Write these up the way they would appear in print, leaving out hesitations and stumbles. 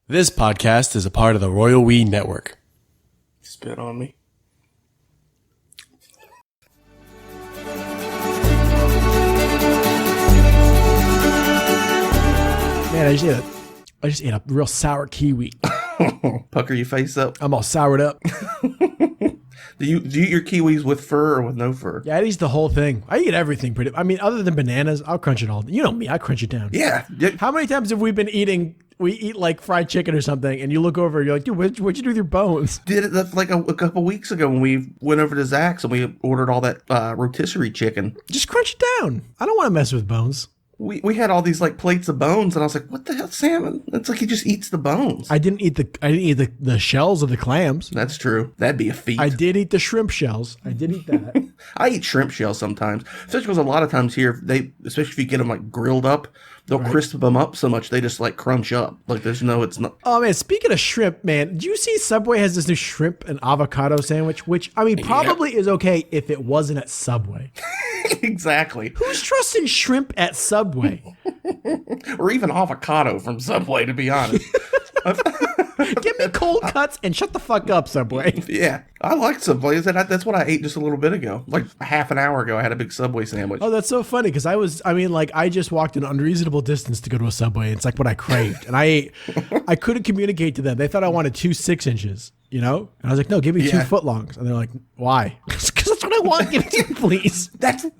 This podcast is a part of the Royal We Network. Spit on me. Man, I just ate a real sour kiwi. Pucker your face up. I'm all soured up. Do you eat your kiwis with fur or with no fur? Yeah, I eat the whole thing. I eat everything pretty. I mean, other than bananas, I'll crunch it all. You know me, I crunch it down. Yeah. How many times have we been eating? We eat like fried chicken or something, and you look over, and you're like, dude, what'd you do with your bones? Did it like a couple weeks ago when we went over to Zach's and we ordered all that rotisserie chicken. Just crunch it down. I don't want to mess with bones. We had all these like plates of bones, and I was like, "What the hell, salmon?" It's like he just eats the bones. I didn't eat the shells of the clams. That's true. That'd be a feat. I did eat the shrimp shells. I did eat that. I eat shrimp shells sometimes, especially because a lot of times here especially if you get them like grilled up, they'll crisp them up so much they just like crunch up. Like it's not. Oh man, speaking of shrimp, man, do you see Subway has this new shrimp and avocado sandwich, which I mean probably is okay if it wasn't at Subway. Exactly. Who's trusting shrimp at Subway? Or even avocado from Subway, to be honest. Give me cold cuts and shut the fuck up, Subway. Yeah, I like Subway. That's what I ate just a little bit ago. Like half an hour ago, I had a big Subway sandwich. Oh, that's so funny because I just walked an unreasonable distance to go to a Subway. It's like what I craved. And I couldn't communicate to them. They thought I wanted 2 6-inches, you know? And I was like, no, give me 2 footlongs. And they're like, why? Because that's what I want. Give it to me, please.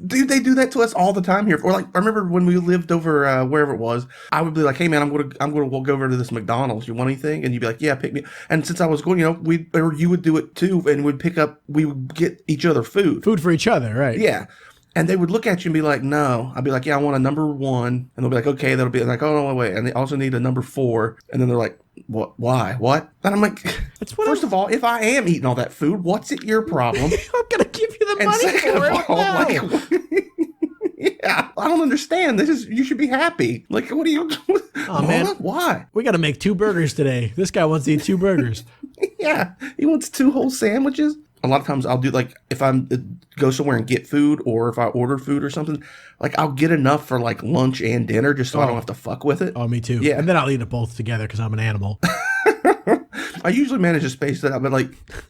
Dude, they do that to us all the time here. Or like, I remember when we lived over wherever it was, I would be like, hey man, we'll go over to this McDonald's. You want anything? And you'd be like, yeah, pick me. And since I was going, you would do it too, and we would get each other food. Food for each other, right? Yeah. And they would look at you and be like, no. I'd be like, yeah, I want a number 1. And they'll be like, okay. That'll be like, oh, no, wait. And they also need a number 4. And then they're like, what? Why? What? And I'm like, first of all, if I am eating all that food, what's it your problem? I'm going to give you the money for it. Like, yeah, I don't understand. You should be happy. Like, what are you doing? Oh, man. Why? We got to make 2 burgers today. This guy wants to eat 2 burgers. Yeah, he wants 2 whole sandwiches. A lot of times I'll do like if I'm go somewhere and get food or if I order food or something, like I'll get enough for like lunch and dinner just so I don't have to fuck with it. Oh, me too. Yeah. And then I'll eat it both together because I'm an animal. I usually manage to space that out, but like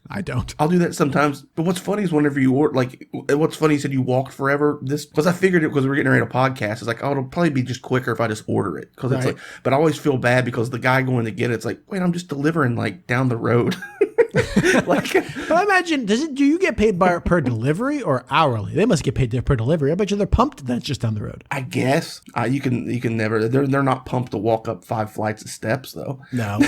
I don't. I'll do that sometimes. But what's funny is whenever you order, like what's funny, you said you walked forever. This because I figured it because we're getting ready to podcast. It's like, oh, it'll probably be just quicker if I just order it because it's like. But I always feel bad because the guy going to get it's like, wait, I'm just delivering like down the road. Like, but I imagine do you get paid per delivery or hourly? They must get paid per delivery. I bet you they're pumped that's just down the road. I guess you can never. They're not pumped to walk up 5 flights of steps though. No.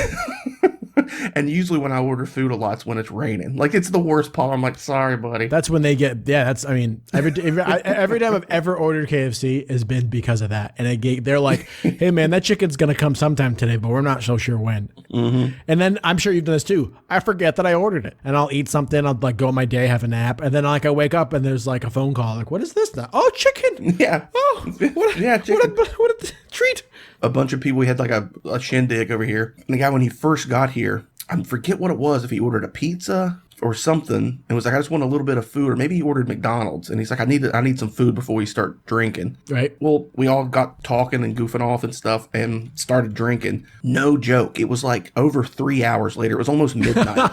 And usually when I order food a lot, it's when it's raining. Like it's the worst part. I'm like, sorry, buddy. That's when they get. Yeah, that's. I mean, every time I've ever ordered KFC has been because of that. And they're like, hey man, that chicken's gonna come sometime today, but we're not so sure when. Mm-hmm. And then I'm sure you've done this too. I forget that I ordered it, and I'll eat something. I'll like go on my day, have a nap, and then like I wake up and there's like a phone call. Like, what is this now? Oh, chicken. Yeah. Oh, yeah, chicken. What a treat. A bunch of people. We had like a shindig over here. And the guy when he first got here, I forget what it was, if he ordered a pizza or something, and was like, I just want a little bit of food, or maybe he ordered McDonald's, and he's like, I need some food before we start drinking. Right. Well, we all got talking and goofing off and stuff, and started drinking. No joke. It was like over 3 hours later. It was almost midnight.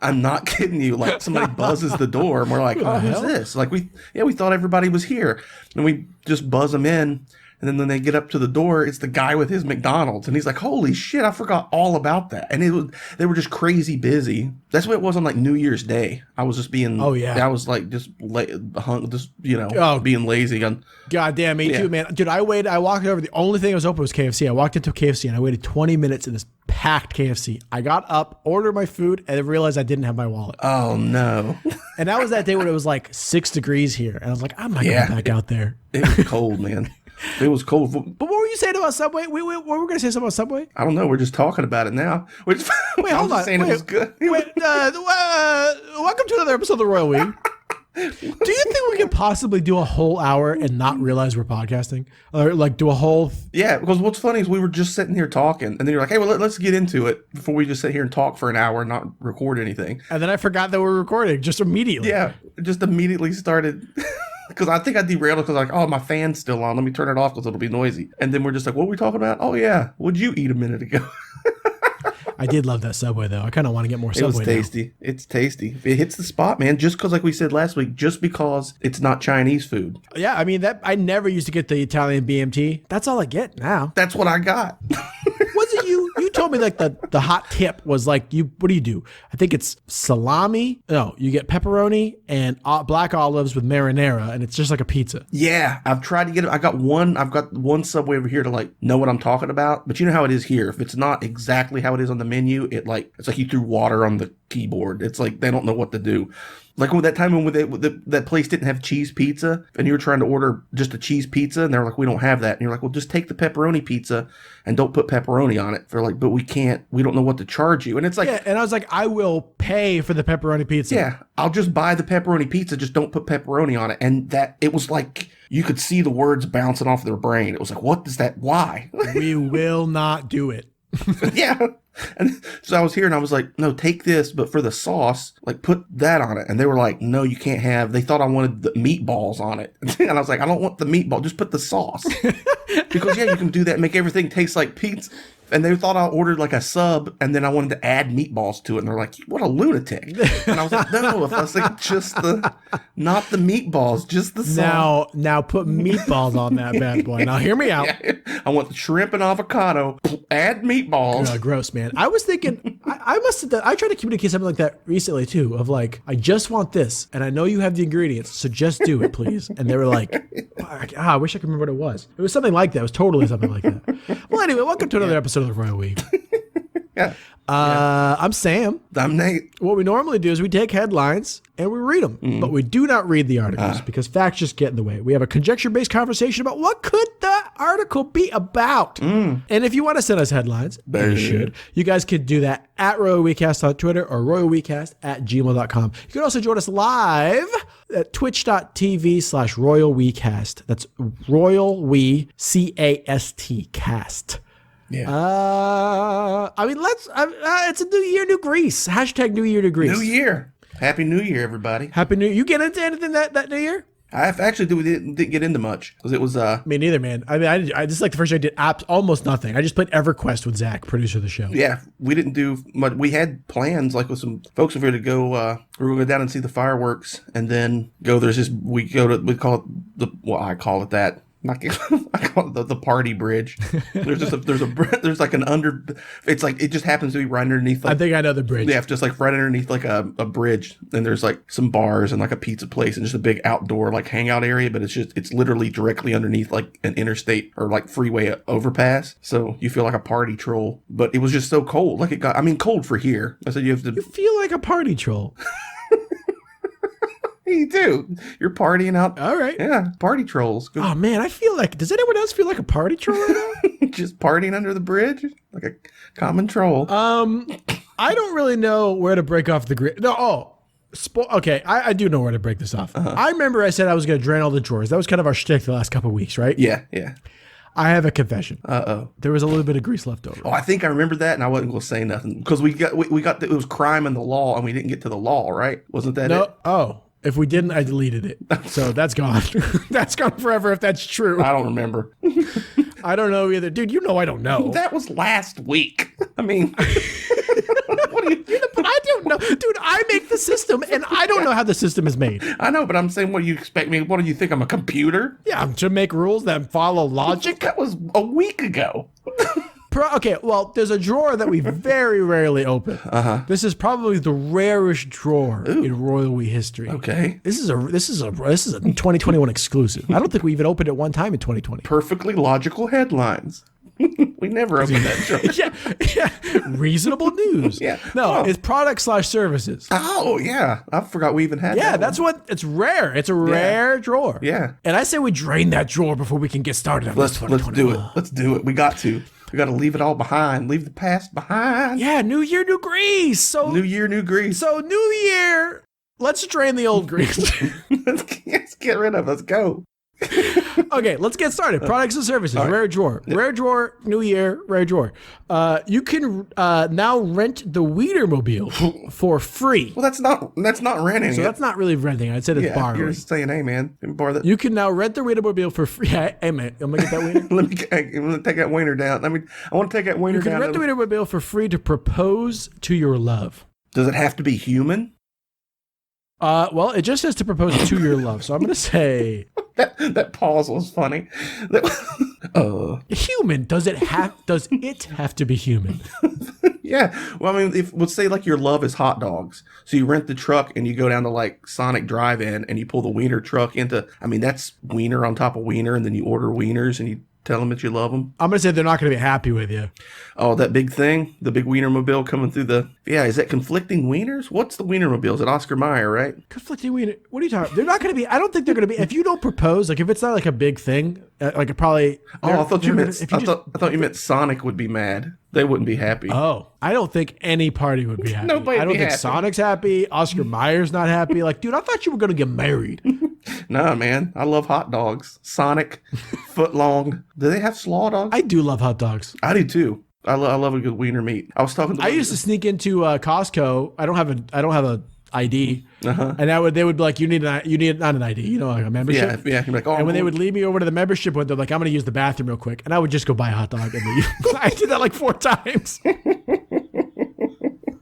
I'm not kidding you. Like somebody buzzes the door, and we're like, oh, who's this? Like we thought everybody was here, and we just buzz them in. And then when they get up to the door, it's the guy with his McDonald's. And he's like, holy shit, I forgot all about that. And they were just crazy busy. That's what it was on like New Year's Day. I was just being, I was like just being lazy. God damn, me too, man. Dude, I walked over. The only thing that was open was KFC. I walked into KFC and I waited 20 minutes in this packed KFC. I got up, ordered my food, and I realized I didn't have my wallet. Oh, no. And that was that day when it was like 6 degrees here. And I was like, I'm not going back out there. It was cold, man. It was cold. But what were you saying about Subway? We were going to say something about Subway? I don't know. We're just talking about it now. Wait, hold on. Saying it was good. Welcome to another episode of the Royal We. Do you think we could possibly do a whole hour and not realize we're podcasting? Or like do a whole... Yeah, because what's funny is we were just sitting here talking, and then you're like, hey, well, let's get into it before we just sit here and talk for an hour and not record anything. And then I forgot that we're recording just immediately. Yeah, just immediately started... Because I think I derailed it because like, oh, my fan's still on. Let me turn it off because it'll be noisy. And then we're just like, what were we talking about? Oh, yeah. What'd you eat a minute ago? I did love that Subway though. I kind of want to get more It Subway was tasty. It's tasty. It hits the spot, man. Just because, like we said last week, just because it's not Chinese food. now. Yeah, I mean that I never used to get the Italian BMT. That's all I get now. That's what I got. Was it you? You told me like the hot tip was like you. What do? I think it's salami. No, you get pepperoni and black olives with marinara, and it's just like a pizza. Yeah, I've tried to get it. I've got one Subway over here to like know what I'm talking about. But you know how it is here. If it's not exactly how it is on the menu, it's like you threw water on the keyboard. It's like they don't know what to do. Like when that time when that place didn't have cheese pizza and you were trying to order just a cheese pizza and they're like, we don't have that. And you're like, well, just take the pepperoni pizza and don't put pepperoni on it. They're like, but we don't know what to charge you. And it's like, Yeah, and I was like, I will pay for the pepperoni pizza. yeah, I'll just buy the pepperoni pizza. Just don't put pepperoni on it. And it was like, you could see the words bouncing off their brain. It was like, what is that? Why? We will not do it. Yeah. And so I was here and I was like, no, take this, but for the sauce, like put that on it. And they were like, no, you can't have, they thought I wanted the meatballs on it. And I was like, I don't want the meatball, just put the sauce. Because yeah, you can do that and make everything taste like pizza. And they thought I ordered like a sub and then I wanted to add meatballs to it. And they're like, what a lunatic. And I was like, no, I was like, not the meatballs, just the sauce. Now put meatballs on that bad boy. Now hear me out. Yeah, I want the shrimp and avocado, add meatballs. Gross, man. I was thinking, I must have done, I tried to communicate something like that recently too, of like, I just want this, and I know you have the ingredients, so just do it, please. And they were like, I wish I could remember what it was. It was something like that. It was totally something like that. Well, anyway, welcome to another episode of the Royal We. Yeah. I'm Sam. I'm Nate. What we normally do is we take headlines and we read them, but we do not read the articles because facts just get in the way. We have a conjecture-based conversation about what could the article be about. And if you want to send us headlines, you should. You guys could do that at Royal WeCast on Twitter or royalwecast@gmail.com. You can also join us live at twitch.tv/royalwecast. That's Royal We C-A-S-T cast. Yeah. I mean, it's a new year, new Greece. Hashtag New Year, new Greece. New Year. Happy New Year, everybody. Happy New Year. You get into anything that New Year? I actually didn't get into much because it was Me neither, man. I mean, I just like the first year I did almost nothing. I just played EverQuest with Zach, producer of the show. Yeah, we didn't do much. We had plans like with some folks over here to go. We were going to go down and see the fireworks, and then go. We call it I call it that. I call it the party bridge. There's like an it's like it just happens to be right underneath. Like, I think I know the bridge. Yeah, just like right underneath like a bridge, and there's like some bars and like a pizza place and just a big outdoor like hangout area. But it's literally directly underneath like an interstate or like freeway overpass. So you feel like a party troll. But it was just so cold. Like cold for here. I said you feel like a party troll. You do. You're partying out. All right. Yeah, party trolls. Oh, man, I feel like... Does anyone else feel like a party troll right now? Just partying under the bridge? Like a common troll. I don't really know where to break off the grid. No, okay, I do know where to break this off. I remember I said I was going to drain all the drawers. That was kind of our shtick the last couple of weeks, right? Yeah. I have a confession. Uh-oh. There was a little bit of grease left over. Oh, I think I remember that, and I wasn't going to say nothing. Because it was crime and the law, and we didn't get to the law, right? Wasn't that it? Oh. If we didn't, I deleted it. So that's gone. That's gone forever if that's true. I don't remember. I don't know either. Dude, you know I don't know. That was last week. I mean... But I don't know. Dude, I make the system, and I don't know how the system is made. I know, but I'm saying, what do you expect me? What do you think? I'm a computer? Yeah, to make rules that follow logic? That was a week ago. Okay, well, there's a drawer that we very rarely open. This is probably the rarest drawer in Royal We history. Okay. This is a 2021 exclusive. I don't think we even opened it one time in 2020. Perfectly logical headlines. We never opened that drawer. yeah. Reasonable news. Yeah. No, it's product/services. Oh, yeah. I forgot we even had that. Yeah, that's what, it's rare. It's a rare drawer. Yeah. And I say we drain that drawer before we can get started on Let's do it. Let's do it. We got to. We got to leave it all behind. Leave the past behind. Yeah, new year, new grease. So new year, new grease. So new year, let's drain the old grease. Let's get rid of it. Let's go. Okay, let's get started. Products and services. Right. Rare drawer. Rare drawer. New year. Rare drawer. You can now rent the Wienermobile for free. Well, that's not renting. So that's not really renting. I'd say that's borrowing. You're just saying, hey man, can you borrow that? You can now rent the Wienermobile for free. Hey man, I'm gonna get that wiener. I'm gonna take that wiener down. I want to take that wiener down. You can rent the Wienermobile for free to propose to your love. Does it have to be human? Well, it just says to propose to your love. So I'm gonna say that pause was funny. Human. Does it have to be human? Yeah. Well, I mean, let's say like your love is hot dogs. So you rent the truck and you go down to like Sonic Drive-In and you pull the wiener truck into, I mean, that's wiener on top of wiener, and then you order wieners and you tell them that you love them. I'm going to say they're not going to be happy with you. Oh, that big thing? The big Wienermobile coming through the... Yeah, is that conflicting wieners? What's the Wienermobile? Is it Oscar Mayer, right? Conflicting wiener... What are you talking about? They're not going to be... I don't think they're going to be... If you don't propose, like if it's not like a big thing, like it probably... Oh, I thought you meant Sonic would be mad. They wouldn't be happy. Oh, I don't think any party would be happy. Nobody I don't think happy. Sonic's happy. Oscar Mayer's not happy. Like, dude, I thought you were going to get married. Nah, man. I love hot dogs. Sonic, footlong. Do they have slaw dogs? I do love hot dogs. I do too. I love a good wiener meat. I used to sneak into Costco. I don't have a ID, and they would be like, you need not an ID, you know, like a membership. Yeah. Like, and when they would lead me over to the membership window, like, I'm going to use the bathroom real quick, and I would just go buy a hot dog and leave. I did that like 4 times.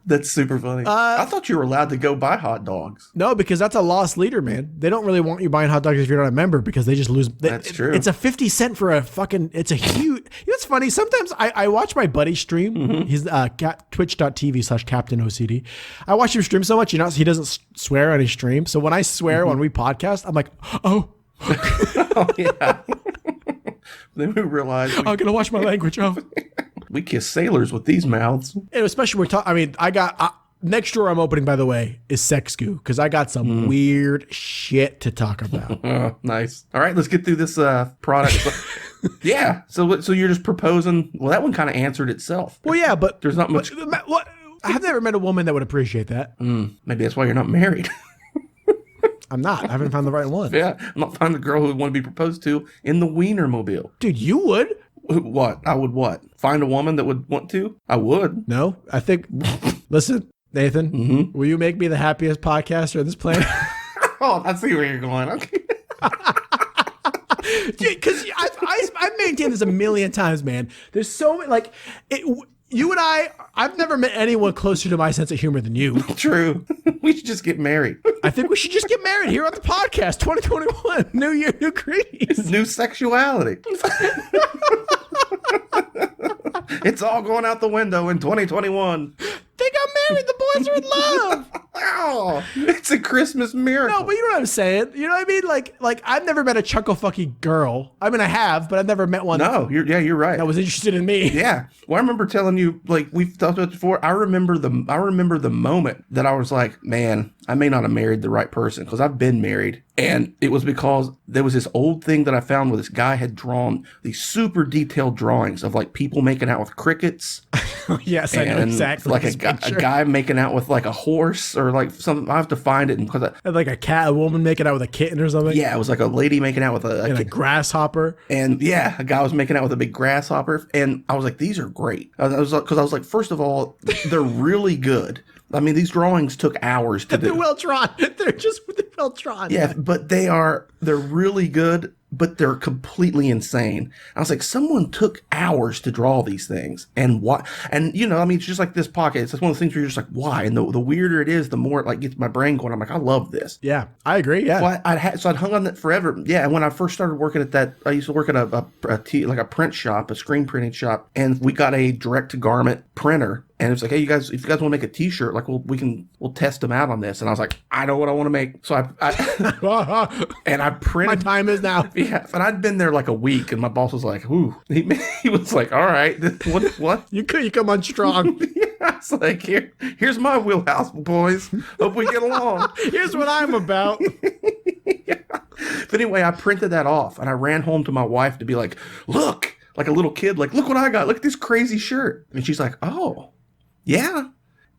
That's super funny. I thought you were allowed to go buy hot dogs. No, because that's a lost leader, man. They don't really want you buying hot dogs if you're not a member, because they just lose. That's true. It's a 50 cent for a fucking. It's a huge. You know what's funny? Sometimes I watch my buddy stream. Mm-hmm. He's twitch.tv/CaptainOCD. I watch him stream so much. He doesn't swear on his stream. So when I swear when we podcast, I'm like, oh. Oh yeah. Then we realized I'm gonna watch my language. Oh. We kiss sailors with these mouths. And especially we're talking. I mean, I got next drawer I'm opening, by the way, is sex goo, because I got some weird shit to talk about. Nice. All right, let's get through this product. Yeah. So you're just proposing. Well, that one kind of answered itself. Well, yeah, but there's not much. What? I've never met a woman that would appreciate that. Maybe that's why you're not married. I'm not. I haven't found the right one. Yeah, I'm not finding the girl who would want to be proposed to in the Wienermobile. Dude, you would? What? I would what? Find a woman that would want to? I would. No, I think... Listen, Nathan, will you make me the happiest podcaster on this planet? Oh, I see where you're going. Okay. Because I've maintained this a million times, man. There's so many... Like, you and I've never met anyone closer to my sense of humor than you. True. We should just get married. I think we should just get married here on the podcast. 2021. New year, new greetings. New sexuality. It's all going out the window in 2021. They got married. The boys are in love. Oh, it's a Christmas miracle. No, but you know what I'm saying. You know what I mean? Like I've never met a chuckle-fucky girl. I mean, I have, but I've never met one. No, you're right. That was interested in me. Yeah. Well, I remember telling you, like we've talked about before. I remember the moment that I was like, man, I may not have married the right person, because I've been married. And it was because there was this old thing that I found where this guy had drawn these super detailed drawings of like people making out with crickets. Yes, I know exactly. Like a guy making out with like a horse or like something. I have to find it because like a woman making out with a kitten or something. Yeah, it was like a lady making out with a grasshopper. And yeah, a guy was making out with a big grasshopper. And I was like, these are great. I was like, first of all, they're really good. I mean, these drawings took hours to do. They're well drawn. They're well drawn. Yeah, but they're really good, but they're completely insane. I was like, someone took hours to draw these things. And what? And, you know, I mean, it's just like this pocket. It's just one of those things where you're just like, why? And the weirder it is, the more it like gets my brain going. I'm like, I love this. Yeah, I agree. Yeah. So I'd hung on that forever. Yeah. And when I first started working at that, I used to work at a print shop, a screen printing shop. And we got a direct to garment printer. And it was like, hey, you guys, if you guys want to make a T-shirt, like we'll test them out on this. And I was like, I know what I want to make. So I and I printed. My time is now. Yeah, and I'd been there like a week, and my boss was like, "Ooh," he was like, "All right, what? You come on strong." Yeah, I was like, here's my wheelhouse, boys. Hope we get along. Here's what I'm about. Yeah. But anyway, I printed that off, and I ran home to my wife to be like, "Look," like a little kid, like, "Look what I got! Look at this crazy shirt." And she's like, "Oh, yeah."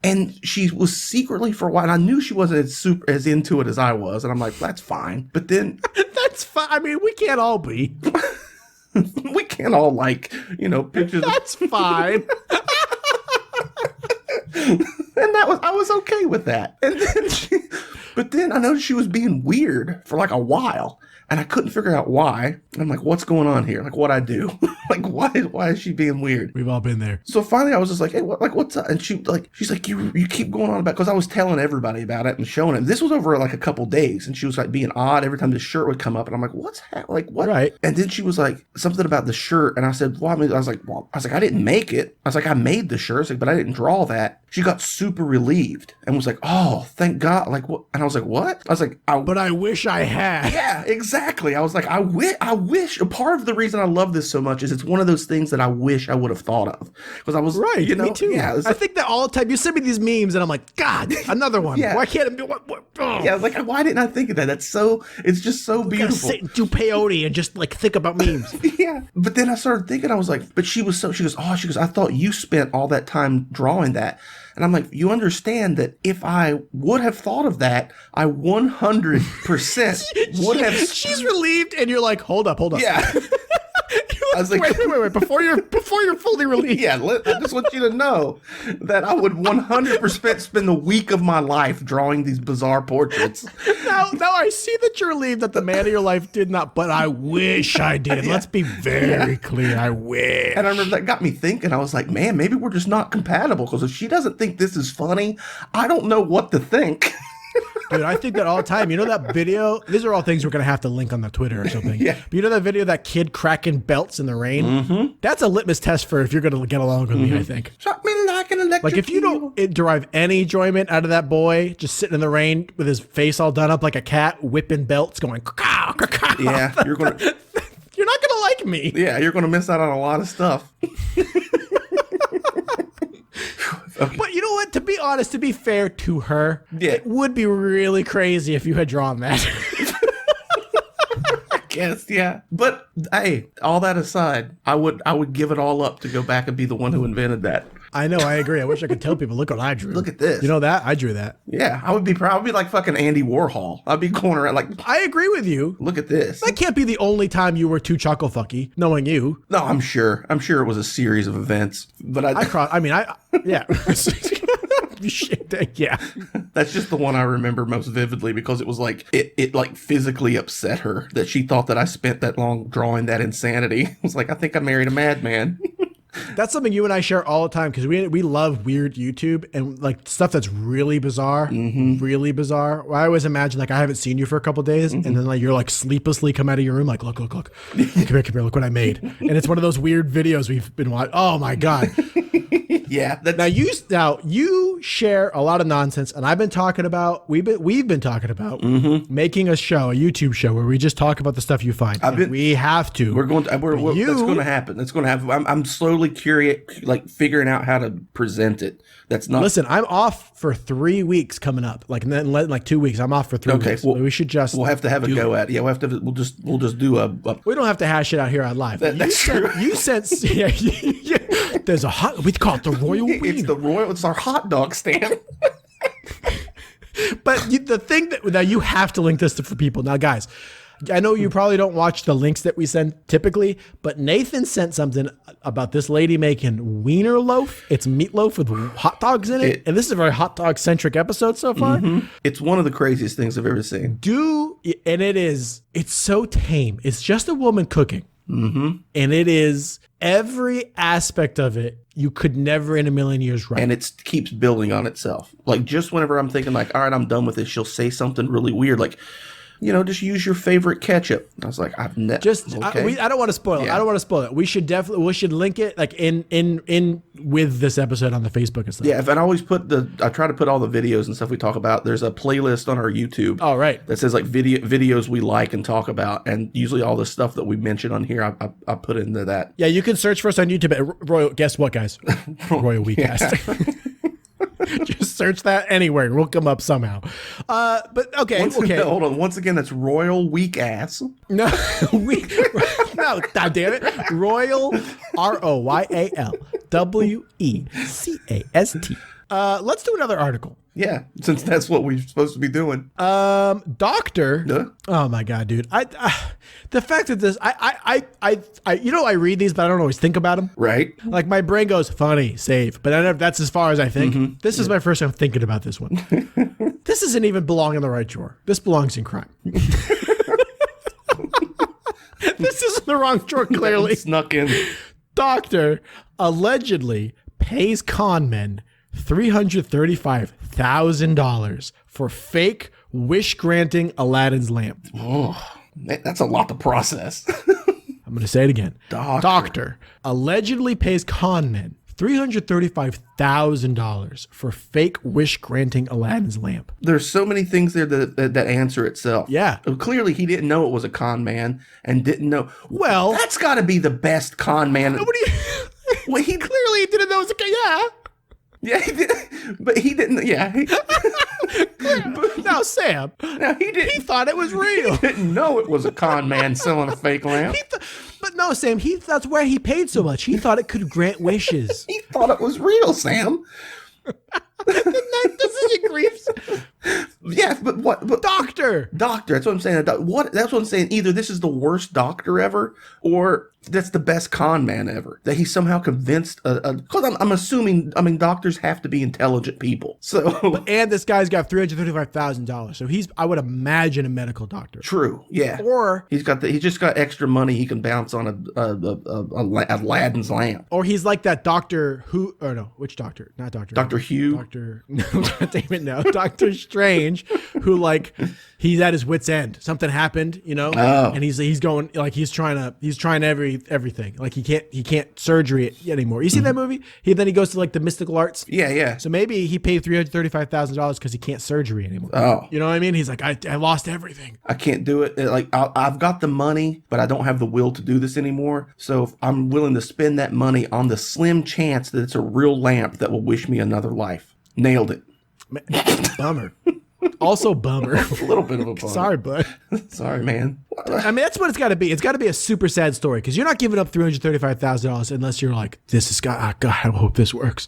And she was secretly for a while, and I knew she wasn't as into it as I was. And I'm like, that's fine. But then That's fine. I mean, we can't all be. We can't all like, pictures. That's fine. And I was okay with that. And then but then I noticed she was being weird for like a while. And I couldn't figure out why. I'm like, what's going on here? Like, what'd I do? Like, why is she being weird? We've all been there. So finally I was just like, hey, what's up? And she's like, you keep going on about, because I was telling everybody about it and showing it. This was over like a couple days. And she was like being odd every time the shirt would come up. And I'm like, what's like, what? Right. And then she was like, something about the shirt. And I said, well, I was like, I didn't make it. I was like, I made the shirt. I was like, but I didn't draw that. She got super relieved and was like, oh, thank God. Like, what? And I was like, what? I was like, but I wish I had. Yeah, exactly. I was like, I wish. Part of the reason I love this so much is it's one of those things that I wish I would have thought of, because I was right. Me too. Yeah, I think that all the time. You send me these memes, and I'm like, God, another one. Yeah. Why can't it be? What? Oh. Yeah, I was like, why didn't I think of that? It's just so beautiful. Sit and do peyote and just like think about memes. Yeah, but then I started thinking, I was like, but she goes, I thought you spent all that time drawing that. And I'm like, you understand that if I would have thought of that, I 100% would have. She's relieved, and you're like, hold up. Yeah. I was like, wait, before you're fully relieved. Yeah, I just want you to know that I would 100% spend the week of my life drawing these bizarre portraits. Now I see that you're relieved that the man of your life did not, but I wish I did. Yeah. Let's be very clear. I wish. And I remember that got me thinking. I was like, man, maybe we're just not compatible, because if she doesn't think this is funny, I don't know what to think. Dude, I think that all the time. You know that video? These are all things we're going to have to link on the Twitter or something. Yeah. But you know that video, that kid cracking belts in the rain? Mm-hmm. That's a litmus test for if you're going to get along with me, I think. Shock me like an electric Like if you don't derive any enjoyment out of that boy just sitting in the rain with his face all done up like a cat, whipping belts, going, caw, caw, caw. Yeah, you're not going to like me. Yeah, you're going to miss out on a lot of stuff. Okay. But you know what? To be honest, to be fair to her, yeah. It would be really crazy if you had drawn that. I guess, yeah. But hey, all that aside, I would give it all up to go back and be the one who invented that. I know, I agree. I wish I could tell people, look what I drew. Look at this. You know that? I drew that. Yeah, I would be proud. I'd be like fucking Andy Warhol. I'd be going around like, I agree with you. Look at this. That can't be the only time you were too chuckle fucky, knowing you. No, I'm sure it was a series of events. But yeah. Yeah. That's just the one I remember most vividly, because it was like it like physically upset her that she thought that I spent that long drawing that insanity. It was like, I think I married a madman. That's something you and I share all the time, because we love weird YouTube and like stuff that's really bizarre, really bizarre. I always imagine like I haven't seen you for a couple of days, and then like you're like sleeplessly come out of your room like, look, come here, look what I made, and it's one of those weird videos we've been watching. Oh my God. Yeah. Now you share a lot of nonsense, and I've been talking about we've been talking about making a YouTube show where we just talk about the stuff you find. We have to. That's going to happen. That's going to happen. I'm slowly curious, like figuring out how to present it. That's not. Listen, I'm off for 3 weeks coming up. Like, and then like 2 weeks, I'm off for 3 weeks. Well, we should just. We'll have to have a go at it. Yeah, we'll just do a. We don't have to hash it out here on live. That's true. You said, yeah. There's we call it the Royal Wiener. It's our hot dog stand. But the thing that you have to link this for people now, guys. I know you probably don't watch the links that we send typically, but Nathan sent something about this lady making wiener loaf. It's meatloaf with hot dogs in it. And this is a very hot dog centric episode so far. It's one of the craziest things I've ever seen. And it's so tame. It's just a woman cooking. And it is every aspect of it you could never in a million years write. And it keeps building on itself. Like just whenever I'm thinking like, all right, I'm done with this, she'll say something really weird. Like, just use your favorite ketchup. I was like, I've never. Okay. I don't want to spoil it. I don't want to spoil it. We should link it like in with this episode on the Facebook and stuff. Yeah, and I always I try to put all the videos and stuff we talk about. There's a playlist on our YouTube. Oh, right. That says like videos we like and talk about, and usually all the stuff that we mention on here, I put into that. Yeah, you can search for us on YouTube. Royal, guess what, guys? Royal Weecast. Just search that anywhere. We'll come up somehow. But okay. Hold on. Once again, that's Royal Weak Ass. No, no, God damn it. Royal, ROYAL WECAST. Let's do another article. Yeah, since that's what we're supposed to be doing. Doctor. Huh? Oh my god, dude! The fact that this, I read these, but I don't always think about them. Right? Like my brain goes funny, save, but that's as far as I think. This is my first time thinking about this one. This doesn't even belong in the right drawer. This belongs in crime. This is in the wrong drawer, clearly. Snuck in. Doctor allegedly pays con men $335,000 for fake wish-granting Aladdin's lamp. Oh, that's a lot to process. I'm going to say it again. Doctor allegedly pays con men $335,000 for fake wish-granting Aladdin's lamp. There's so many things there that answer itself. Yeah. Clearly, he didn't know it was a con man and didn't know. Well, that's got to be the best con man. Nobody. Well, he Clearly didn't know it was a yeah. Yeah, he did, but he didn't. Yeah. Now, Sam. No, he didn't. He thought it was real. He didn't know it was a con man selling a fake lamp. But no, Sam. That's where he paid so much. He thought it could grant wishes. He thought it was real, Sam. This is griefs. Yeah, but what? But Doctor. That's what I'm saying. That's what I'm saying. Either this is the worst doctor ever, or that's the best con man ever. That he somehow convinced. Because I'm assuming. I mean, doctors have to be intelligent people. So. And this guy's got $335,000. So he's, I would imagine, a medical doctor. True. Yeah. Or he's just got extra money he can bounce on Aladdin's lamp. Or he's like that doctor who. Or no, which doctor? Not Doctor. Dr. Hugh. No, damn it, no. Doctor Strange, who like he's at his wit's end. Something happened, and he's going like he's trying everything. Like he can't surgery it anymore. You seen that movie? Then he goes to like the mystical arts. Yeah. So maybe he paid $335,000 because he can't surgery anymore. Oh, you know what I mean? He's like, I lost everything. I can't do it. Like I've got the money, but I don't have the will to do this anymore. So I'm willing to spend that money on the slim chance that it's a real lamp that will wish me another life. Nailed it. Bummer. Also bummer. A little bit of a bummer. Sorry, bud. Sorry, man. I mean, that's what it's got to be. It's got to be a super sad story because you're not giving up $335,000 unless you're like, this is God, I hope this works.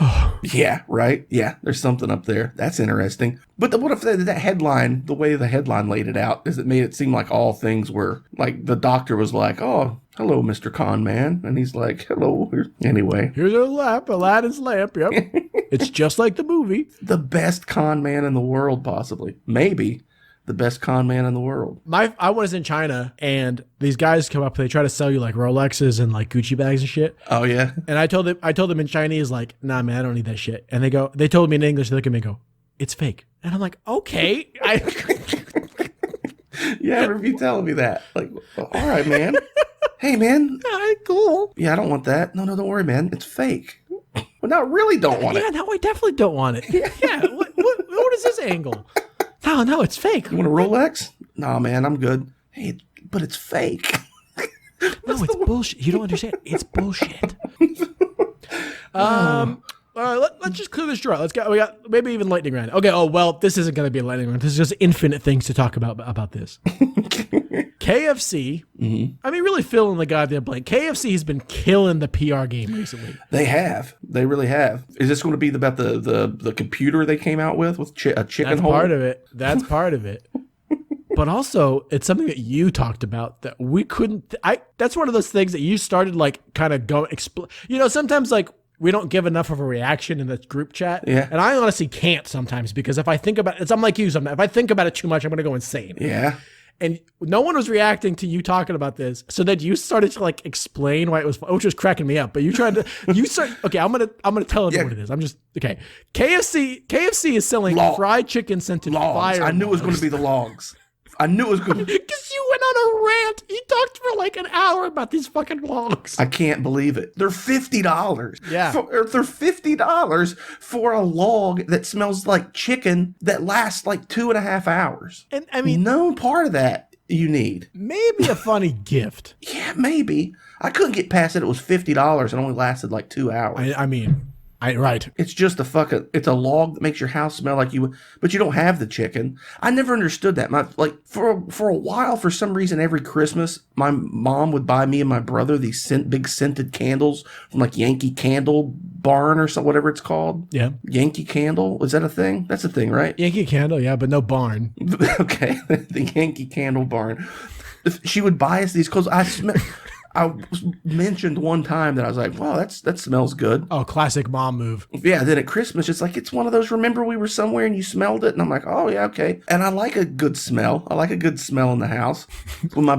Oh. Yeah, right? Yeah, there's something up there. That's interesting. But what if that headline, the way the headline laid it out, is it made it seem like all things were, like the doctor was like, oh, hello, Mr. Con Man. And he's like, hello. Anyway. Here's a lamp, Aladdin's lamp. Yep. It's just like the movie. The best con man in the world, possibly. Maybe the best con man in the world. I was in China and these guys come up, they try to sell you like Rolexes and like Gucci bags and shit. Oh yeah. And I told them in Chinese, like, nah, man, I don't need that shit. And they told me in English, they look at me and go, it's fake. And I'm like, okay. Yeah, I remember you telling me that. Like, all right, man. Hey, man. All right, cool. Yeah, I don't want that. No, don't worry, man. It's fake. Well, now I really don't want it. Yeah, now I definitely don't want it. Yeah. What is this angle? No, it's fake. You want a Rolex? Nah, man, I'm good. Hey, but it's fake. No, it's bullshit. You don't understand. It's bullshit. All right, let's just clear this drawer. We got maybe even lightning round. Okay. Oh well, this isn't going to be a lightning round. This is just infinite things to talk about this. KFC. Mm-hmm. I mean, really fill in the goddamn blank. KFC has been killing the PR game recently. They have. They really have. Is this going to be about the computer they came out with a chicken hole? That's part of it. That's part of it. But also, it's something that you talked about that we couldn't. That's one of those things that you started like kind of go. Sometimes like. We don't give enough of a reaction in the group chat. Yeah. And I honestly can't sometimes because if I think about it, I'm like you sometimes. If I think about it too much, I'm going to go insane. Yeah. And no one was reacting to you talking about this. So then you started to like explain why it was, which was cracking me up. But you tried to, okay, I'm going to tell them what it is. Okay. KFC is selling fried chicken scented fire. I knew it was going to be the logs. I knew it was going to be. Because you went on a rant. You talked for like an hour about these fucking logs. I can't believe it. They're $50. Yeah. They're $50 for a log that smells like chicken that lasts like 2.5 hours. And I mean, no part of that you need. Maybe a funny gift. Yeah, maybe. I couldn't get past it. It was $50 and only lasted like 2 hours. I mean, Right. It's just it's a log that makes your house smell like but you don't have the chicken. I never understood that. For a while, for some reason, every Christmas, my mom would buy me and my brother these big scented candles from like Yankee Candle Barn or something, whatever it's called. Yeah. Yankee Candle. Is that a thing? That's a thing, right? Yankee Candle, yeah, but no barn. Okay. The Yankee Candle Barn. She would buy us these because I mentioned one time that I was like, wow, that smells good. Oh, classic mom move. Yeah, then at Christmas, it's one of those, remember we were somewhere and you smelled it? And I'm like, oh, yeah, okay. And I like a good smell. I like a good smell in the house. Well, my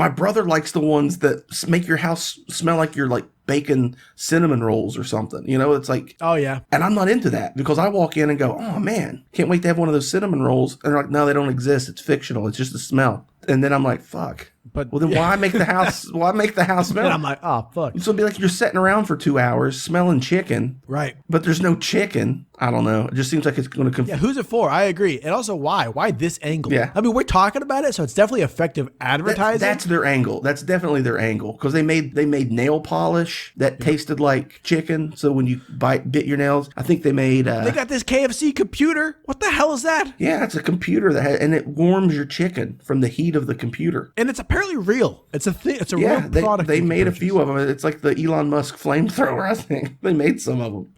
brother likes the ones that make your house smell like you're like baking cinnamon rolls or something. It's like, oh, yeah. And I'm not into that because I walk in and go, oh, man, can't wait to have one of those cinnamon rolls. And they're like, no, they don't exist. It's fictional. It's just a smell. And then I'm like, fuck. But well, then why make the house? Why make the house smell? And I'm like, oh fuck. So it'd be like you're sitting around for 2 hours smelling chicken, right? But there's no chicken. I don't know. It just seems like it's going to. Yeah, who's it for? I agree. And also, why? Why this angle? Yeah. I mean, we're talking about it, so it's definitely effective advertising. That's their angle. That's definitely their angle because they made nail polish that tasted like chicken. So when you bit your nails, I think they made. They got this KFC computer. What the hell is that? Yeah, it's a computer and it warms your chicken from the heat of the computer. And it's apparently real. It's a thing. It's a real product. They made a few of them. It's like the Elon Musk flamethrower. I think they made some of them.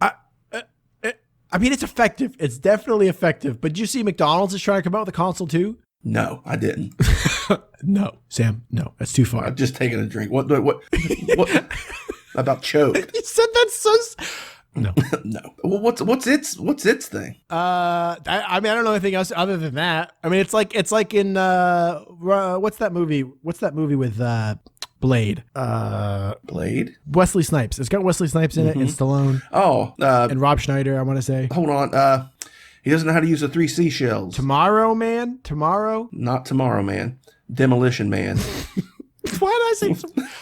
I mean, it's effective. It's definitely effective. But did you see McDonald's is trying to come out with a console too? No, I didn't. No, Sam. No, that's too far. I'm just taking a drink. What about choke? You said that so. No. No. Well, what's its thing? I mean, I don't know anything else other than that. I mean, it's like in what's that movie? What's that movie with Blade? Blade? Wesley Snipes. It's got Wesley Snipes in it and Stallone. Oh, and Rob Schneider, I want to say. Hold on. He doesn't know how to use the 3 seashells. Tomorrow Man? Tomorrow? Not Tomorrow Man. Demolition Man. Why did I say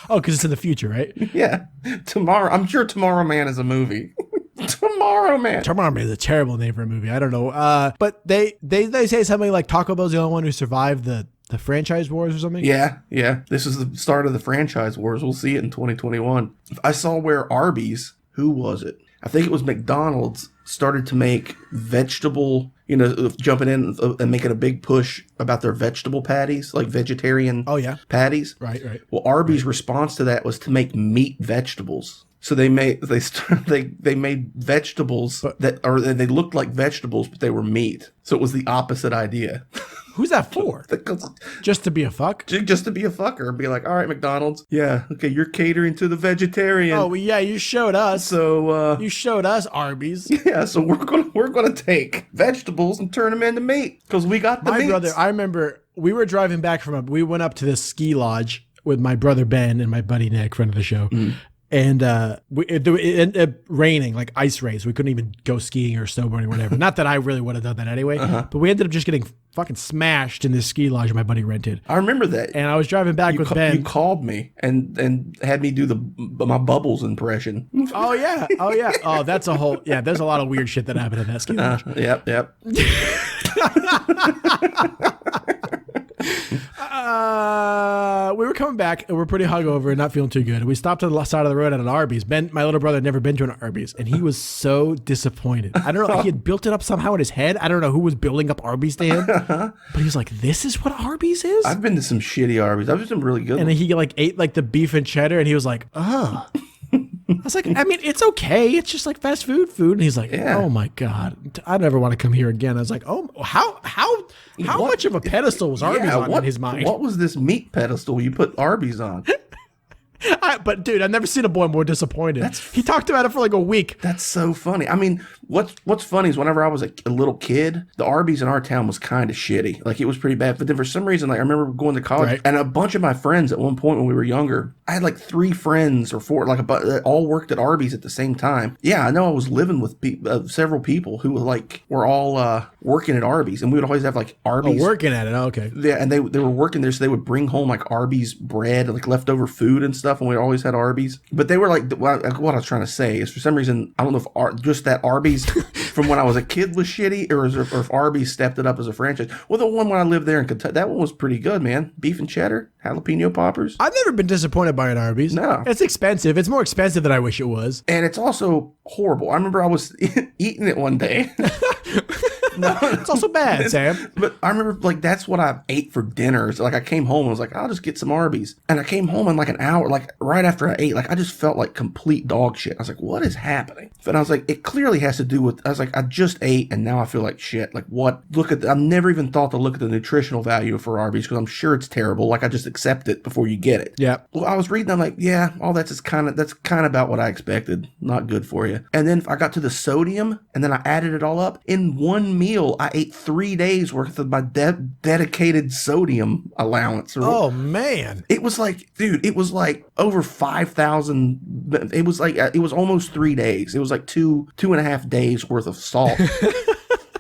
Oh, because it's in the future, right? Yeah. Tomorrow. I'm sure Tomorrow Man is a movie. Tomorrow Man. Tomorrow Man is a terrible name for a movie. I don't know. But they say something like Taco Bell's the only one who survived the franchise wars or something? Yeah. This is the start of the franchise wars. We'll see it in 2021. I saw where Arby's, who was it? I think it was McDonald's, started to make vegetable, jumping in and making a big push about their vegetable patties, like vegetarian patties. Right. Well, Arby's response to that was to make meat vegetables. So they made vegetables they looked like vegetables, but they were meat. So it was the opposite idea. Who's that for? Just to be a fuck? Just to be a fucker and be like, all right, McDonald's. Yeah, okay, you're catering to the vegetarian. Oh, well, yeah, you showed us. So you showed us Arby's. Yeah, so we're gonna take vegetables and turn them into meat because we got the meats. My brother, I remember we were driving back we went up to this ski lodge with my brother Ben and my buddy Nick, friend of the show. Mm. And it ended up raining, like ice rays. We couldn't even go skiing or snowboarding or whatever. Not that I really would have done that anyway. But we ended up just getting fucking smashed in this ski lodge my buddy rented. I remember that. And I was driving back with Ben. You called me and had me do my Bubbles impression. Oh, yeah. Oh, that's a whole... Yeah, there's a lot of weird shit that happened in that ski lodge. Yep. We were coming back and we're pretty hungover and not feeling too good. We stopped on the side of the road at an Arby's. Ben, my little brother, had never been to an Arby's, and he was so disappointed. I don't know. He had built it up somehow in his head. I don't know who was building up Arby's to him, but he was like, "This is what Arby's is." I've been to some shitty Arby's. I've been to some really good. And then he ate like the beef and cheddar, and he was like, "Oh." I was like, I mean, it's okay. It's just like fast food. And he's like, oh my God, I never want to come here again. I was like, oh, how much of a pedestal was Arby's on in his mind? What was this meat pedestal you put Arby's on? But dude, I've never seen a boy more disappointed. He talked about it for like a week. That's so funny. I mean, what's funny is whenever I was a little kid, the Arby's in our town was kind of shitty. Like it was pretty bad. But then for some reason, like I remember going to college and a bunch of my friends at one point when we were younger, I had like 3 friends or 4, that all worked at Arby's at the same time. Yeah, I know I was living with several people who were all working at Arby's, and we would always have like Arby's. Oh, working at it. Oh, okay. Yeah, and they were working there, so they would bring home like Arby's bread, like leftover food and stuff, and we always had Arby's. But they were like, what I was trying to say is for some reason, I don't know if just that Arby's from when I was a kid was shitty, or if Arby's stepped it up as a franchise. Well, the one when I lived there in Kentucky, that one was pretty good, man. Beef and cheddar, jalapeno poppers. I've never been disappointed by an Arby's. No. It's expensive. It's more expensive than I wish it was. And it's also horrible. I remember I was eating it one day. No, It's also bad, Sam. but I remember like that's what I ate for dinner. So like I came home and was like, I'll just get some Arby's. And I came home in like an hour, like right after I ate, like I just felt like complete dog shit. I was like, what is happening? And I was like, it clearly has to do with, I was like, I just ate and now I feel like shit. Like what? I've never even thought to look at the nutritional value for Arby's because I'm sure it's terrible. Like I just accept it before you get it. Yeah. Well, I was reading, I'm like, yeah, all that's kind of about what I expected. Not good for you. And then I got to the sodium and then I added it all up. In one meal, I ate 3 days worth of my dedicated sodium allowance. Oh, man. It was like, dude, it was like over 5,000. It was like, it was almost 3 days. It was like two and a half days worth of salt.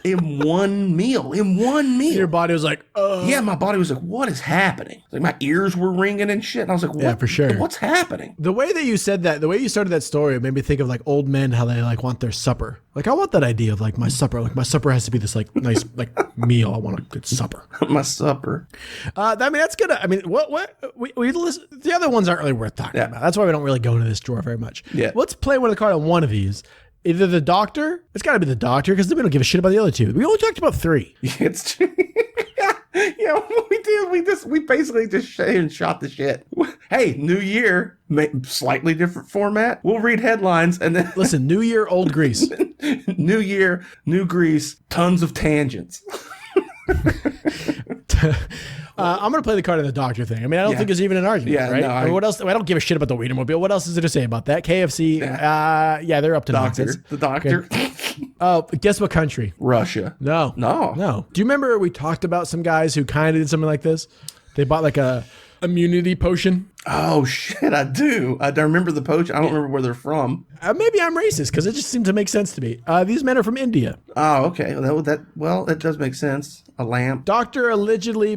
In one meal. Your body was like, oh. Yeah, my body was like, what is happening? Like my ears were ringing and shit. And I was like, what? Yeah, for sure. What's happening? The way that you said that, the way you started that story, it made me think of like old men, how they like want their supper. Like I want that idea of like my supper. Like my supper has to be this like nice like meal. I want a good supper. My supper. I mean, that's gonna. I mean, we listen, the other ones aren't really worth talking about. That's why we don't really go into this drawer very much. Yeah. Let's play one of the cards on one of these. Either the doctor. It's got to be the doctor because we don't give a shit about the other two. We only talked about 3. It's true. Yeah, we did. We basically just shot the shit. Hey, new year, slightly different format. We'll read headlines and then Listen, new year, old grease. new year, new grease, tons of tangents. I'm going to play the card of the doctor thing. I mean, I don't think there's even an argument, right? No, I mean, what else? I don't give a shit about the Wienermobile. What else is there to say about that? KFC, they're up to nonsense. The doctor. Oh, guess what country? Russia. No. Do you remember we talked about some guys who kind of did something like this? They bought like a immunity potion. Oh, shit, I do. I remember the potion. I don't remember where they're from. Maybe I'm racist because it just seemed to make sense to me. These men are from India. Oh, okay. That does make sense. A lamp. Doctor allegedly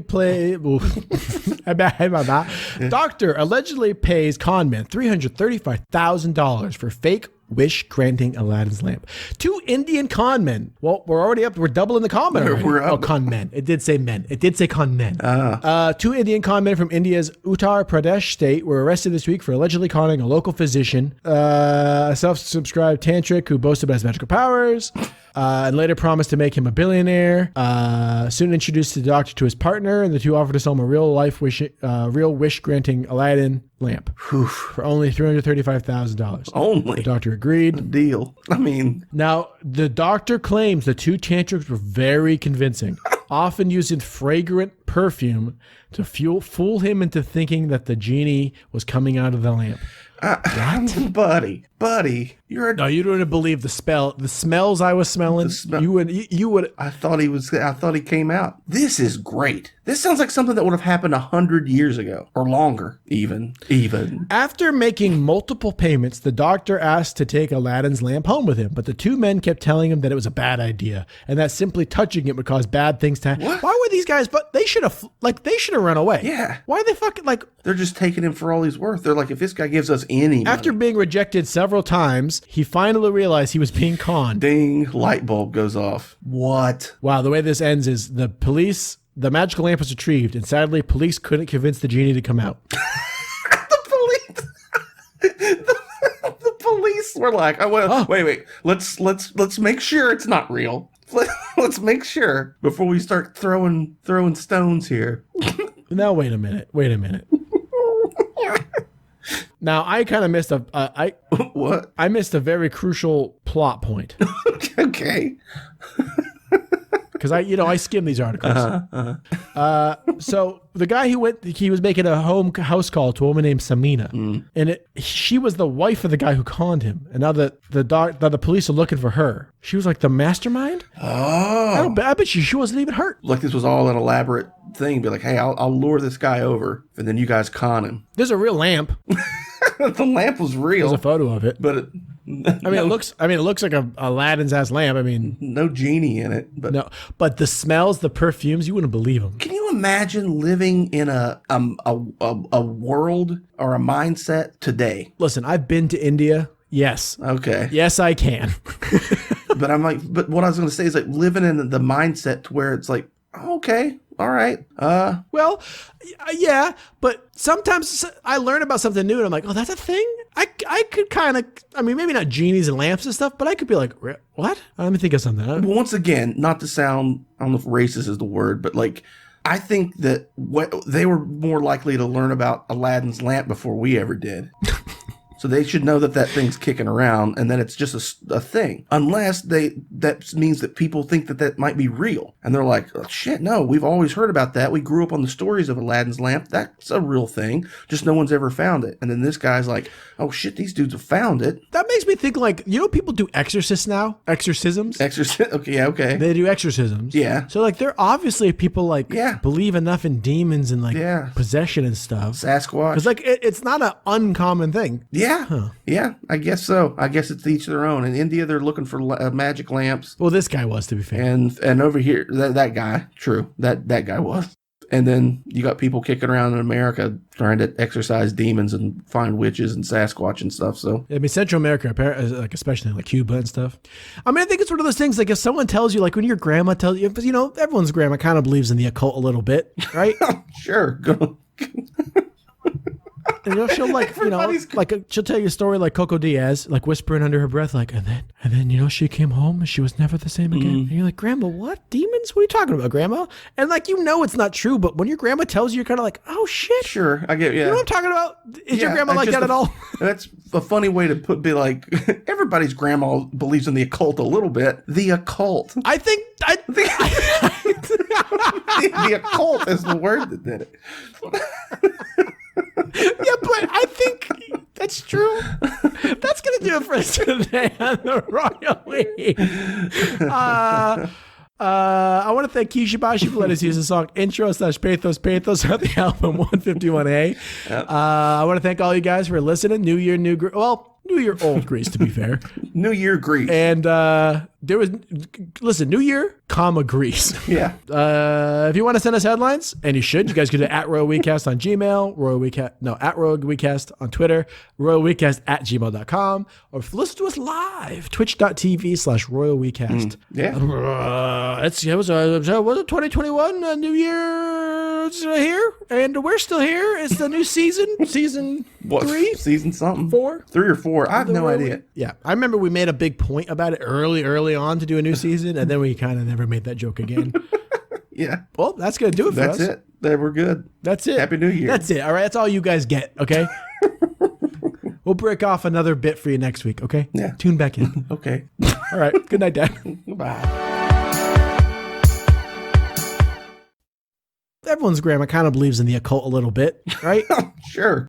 Doctor allegedly pays conman $335,000 for fake wish-granting Aladdin's lamp. 2 Indian conmen. Well, we're already up. We're doubling the conmen already. We're up. Oh, conmen. It did say men. It did say conmen. 2 Indian conmen from India's Uttar Pradesh state were arrested this week for allegedly conning a local physician, a self-subscribed tantric who boasted about his magical powers, and later promised to make him a billionaire. Soon introduced the doctor to his partner, and the two offered to sell him a real wish-granting Aladdin lamp for only $335,000. Only. The doctor agreed. Deal. I mean, now the doctor claims the 2 tantrics were very convincing, often using fragrant perfume to fool him into thinking that the genie was coming out of the lamp. buddy, No, you wouldn't believe the smells I was smelling. You would. I thought he came out. This is great. This sounds like something that would have happened 100 years ago or longer, even. After making multiple payments, the doctor asked to take Aladdin's lamp home with him, but the 2 men kept telling him that it was a bad idea and that simply touching it would cause bad things to happen. Why were these guys? But they should have run away. Yeah. Why are they fucking like? They're just taking him for all he's worth. They're like, if this guy gives us any After money. being rejected several times, he finally realized he was being conned. Ding, light bulb goes off. What? Wow, the way this ends is the magical lamp was retrieved, and sadly, police couldn't convince the genie to come out. The police were like, wait, let's make sure it's not real. Let's make sure before we start throwing stones here. Now, wait a minute. Now, I kind of missed What? I missed a very crucial plot point. Okay. Because I skim these articles. So the guy he was making a house call to a woman named Samina, and she was the wife of the guy who conned him. And now the police are looking for her. She was like the mastermind. Oh, I bet she wasn't even hurt. like this was all an elaborate thing. Be like, hey, I'll lure this guy over, and then you guys con him. There's a real lamp. The lamp was real. There's a photo of it. But it looks like a Aladdin's ass lamp. I mean, no genie in it. But no, but the smells, the perfumes, you wouldn't believe them. Can you imagine living in a world or a mindset today? Listen, I've been to India. Yes. Okay. Yes, I can. But what I was going to say is like living in the mindset to where it's like, okay, all right. Well, yeah, but sometimes I learn about something new and I'm like, oh, that's a thing? I could kind of, I mean, maybe not genies and lamps and stuff, but I could be like, what? Let me think of something. Well, once again, not to sound, I don't know if racist is the word, but like, I think that they were more likely to learn about Aladdin's lamp before we ever did. So they should know that thing's kicking around and that it's just a thing. Unless that means that people think that might be real. And they're like, oh, shit, no, we've always heard about that. We grew up on the stories of Aladdin's lamp. That's a real thing. Just no one's ever found it. And then this guy's like, oh shit, these dudes have found it. That makes me think like, people do exorcists now? Exorcisms? Okay, yeah, okay. They do exorcisms. Yeah. So like they're obviously people like believe enough in demons and like possession and stuff. Sasquatch. Because like it's not an uncommon thing. Yeah. Yeah, I guess so. I guess it's each their own. In India, they're looking for magic lamps. Well, this guy was, to be fair. And over here, that guy, true, that guy was. And then you got people kicking around in America trying to exorcise demons and find witches and Sasquatch and stuff. So I mean, Central America, like especially like Cuba and stuff. I mean, I think it's one of those things. Like if someone tells you, like when your grandma tells you, everyone's grandma kind of believes in the occult a little bit, right? Sure. And she'll like, she'll tell you a story like Coco Diaz, like whispering under her breath, like, and then, she came home and she was never the same again. And you're like, Grandma, what? Demons? What are you talking about, Grandma? And like, it's not true, but when your grandma tells you, you're kind of like, oh shit. Sure. I get, yeah. You know what I'm talking about? Is your grandma like that at all? That's a funny way to be like, everybody's grandma believes in the occult a little bit. The occult. I think, the occult is the word that did it. Yeah, but I think that's true. That's going to do it for us today on the Royal We. I want to thank Keisha Bashi for letting us use the song intro/pathos on the album 151A. Yep. I want to thank all you guys for listening. New Year, New Year old Grease, to be fair. New Year Grease. And New Year, Grease. Yeah. If you want to send us headlines, and you should, you guys can do at Royal WeCast on Gmail, at Royal WeCast on Twitter, royalwecast@gmail.com, or if you listen to us live, twitch.tv/Royal WeCast. Yeah. It was 2021 New Year here, and we're still here. It's the new season 3? Season something. 4? 3 or 4. I have no idea. Yeah. I remember we made a big point about it early on to do a new season, and then we kind of never made that joke again. Yeah. Well, that's going to do it for us. That's it. We're good. That's it. Happy New Year. That's it. All right. That's all you guys get. Okay. We'll break off another bit for you next week. Okay. Yeah. Tune back in. Okay. All right. Good night, Dad. Bye. Everyone's grandma kind of believes in the occult a little bit, right? Sure.